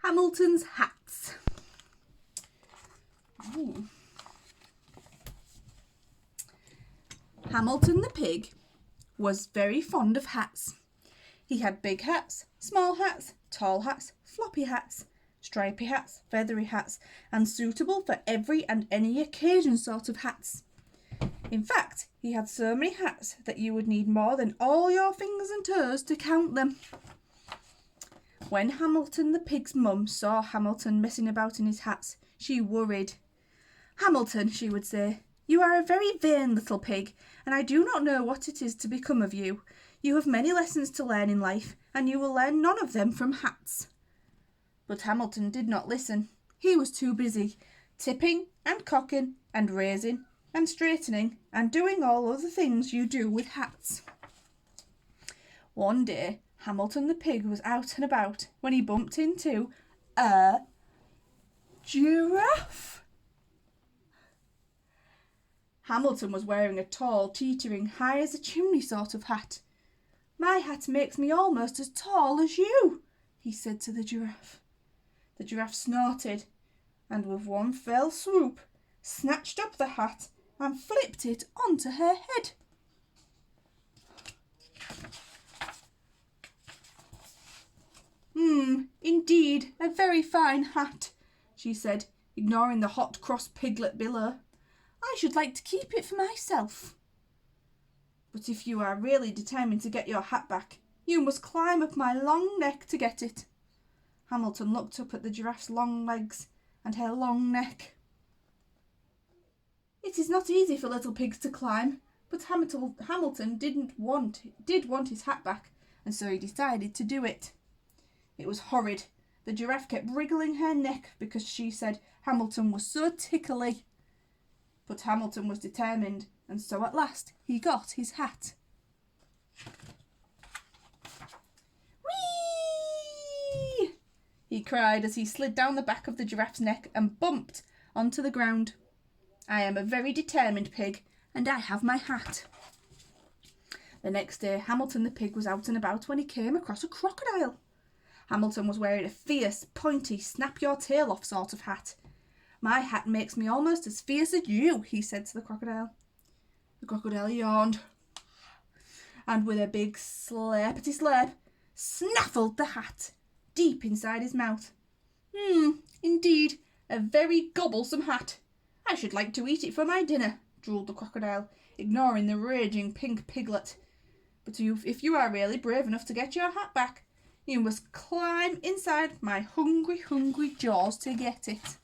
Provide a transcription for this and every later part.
Hamilton's hats. Ooh. Hamilton the pig was very fond of hats. He had big hats, small hats, tall hats, floppy hats, stripy hats, feathery hats, and suitable for every and any occasion sort of hats. In fact, he had so many hats that you would need more than all your fingers and toes to count them. When Hamilton the pig's mum saw Hamilton messing about in his hats, she worried. "Hamilton," she would say, "you are a very vain little pig, and I do not know what it is to become of you. You have many lessons to learn in life, and you will learn none of them from hats." But Hamilton did not listen. He was too busy, tipping and cocking and raising and straightening and doing all other things you do with hats. One day, Hamilton the pig was out and about when he bumped into a giraffe. Hamilton was wearing a tall, teetering, high as a chimney sort of hat. "My hat makes me almost as tall as you," he said to the giraffe. The giraffe snorted, and with one fell swoop, snatched up the hat and flipped it onto her head. Indeed, a very fine hat," she said, ignoring the hot, cross piglet below. "I should like to keep it for myself." "But if you are really determined to get your hat back, you must climb up my long neck to get it." Hamilton looked up at the giraffe's long legs and her long neck. It is not easy for little pigs to climb, but Hamilton did want his hat back, and so he decided to do it. It was horrid. The giraffe kept wriggling her neck because she said Hamilton was so tickly. But Hamilton was determined, and so at last he got his hat. "Whee!" he cried as he slid down the back of the giraffe's neck and bumped onto the ground. "I am a very determined pig, and I have my hat." The next day, Hamilton the pig was out and about when he came across a crocodile. Hamilton was wearing a fierce, pointy, snap-your-tail-off sort of hat. "My hat makes me almost as fierce as you," he said to the crocodile. The crocodile yawned, and with a big slurpety slurp, snaffled the hat deep inside his mouth. Indeed, a very gobblesome hat. I should like to eat it for my dinner," drooled the crocodile, ignoring the raging pink piglet. "But if you are really brave enough to get your hat back, you must climb inside my hungry, hungry jaws to get it."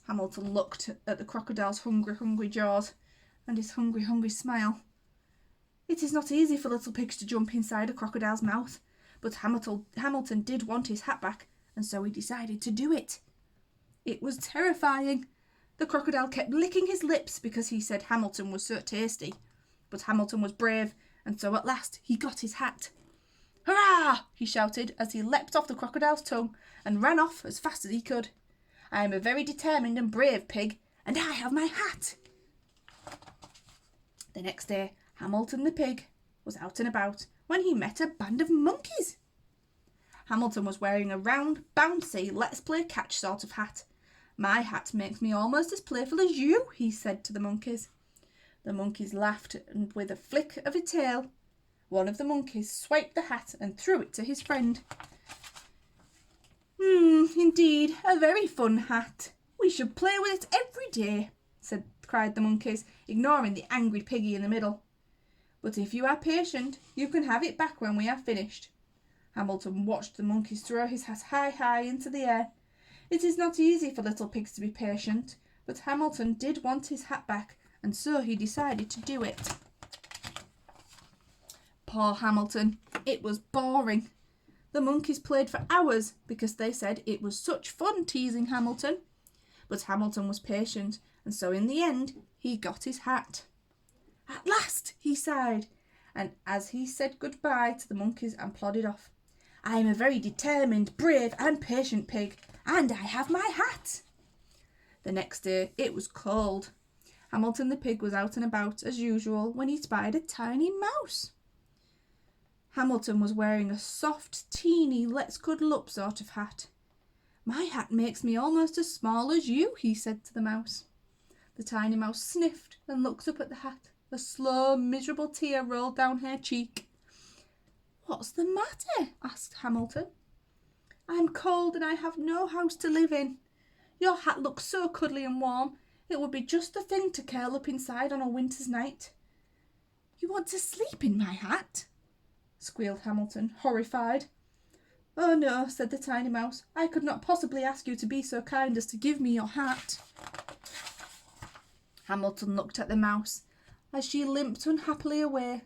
Hamilton looked at the crocodile's hungry, hungry jaws and his hungry, hungry smile. It is not easy for little pigs to jump inside a crocodile's mouth, but Hamilton did want his hat back, and so he decided to do it. It was terrifying. The crocodile kept licking his lips because he said Hamilton was so tasty, but Hamilton was brave, and so at last he got his hat. "Hurrah!" he shouted as he leapt off the crocodile's tongue and ran off as fast as he could. "I am a very determined and brave pig, and I have my hat." The next day, Hamilton the pig was out and about when he met a band of monkeys. Hamilton was wearing a round, bouncy, let's play catch sort of hat. "My hat makes me almost as playful as you," he said to the monkeys. The monkeys laughed, and with a flick of a tail, one of the monkeys swiped the hat and threw it to his friend. Indeed, a very fun hat. We should play with it every day," cried the monkeys, ignoring the angry piggy in the middle. "But if you are patient, you can have it back when we are finished." Hamilton watched the monkeys throw his hat high, high into the air. It is not easy for little pigs to be patient, but Hamilton did want his hat back, and so he decided to do it. Poor Hamilton, it was boring. The monkeys played for hours because they said it was such fun teasing Hamilton. But Hamilton was patient, and so in the end, he got his hat. "At last," he sighed, and as he said goodbye to the monkeys and plodded off. "I am a very determined, brave and patient pig, and I have my hat." The next day it was cold. Hamilton the pig was out and about as usual when he spied a tiny mouse. Hamilton was wearing a soft, teeny, let's cuddle up sort of hat. My hat makes me almost as small as you, he said to the mouse. The tiny mouse sniffed and looked up at the hat. A slow, miserable tear rolled down her cheek. What's the matter? Asked Hamilton. I'm cold and I have no house to live in. Your hat looks so cuddly and warm. It would be just the thing to curl up inside on a winter's night. You want to sleep in my hat? Squealed Hamilton, horrified. Oh no, said the tiny mouse. I could not possibly ask you to be so kind as to give me your hat. Hamilton looked at the mouse as she limped unhappily away.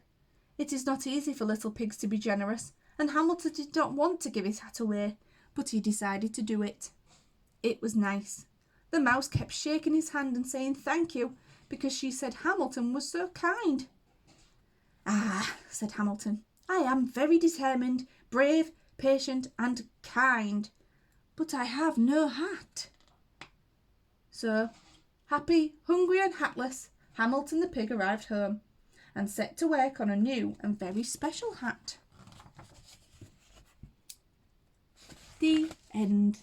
It is not easy for little pigs to be generous, and Hamilton did not want to give his hat away, but he decided to do it. It was nice. The mouse kept shaking his hand and saying thank you, because she said Hamilton was so kind. Ah, said Hamilton, I am very determined, brave, patient and kind, but I have no hat. So, happy, hungry and hatless, Hamilton the pig arrived home and set to work on a new and very special hat. The end.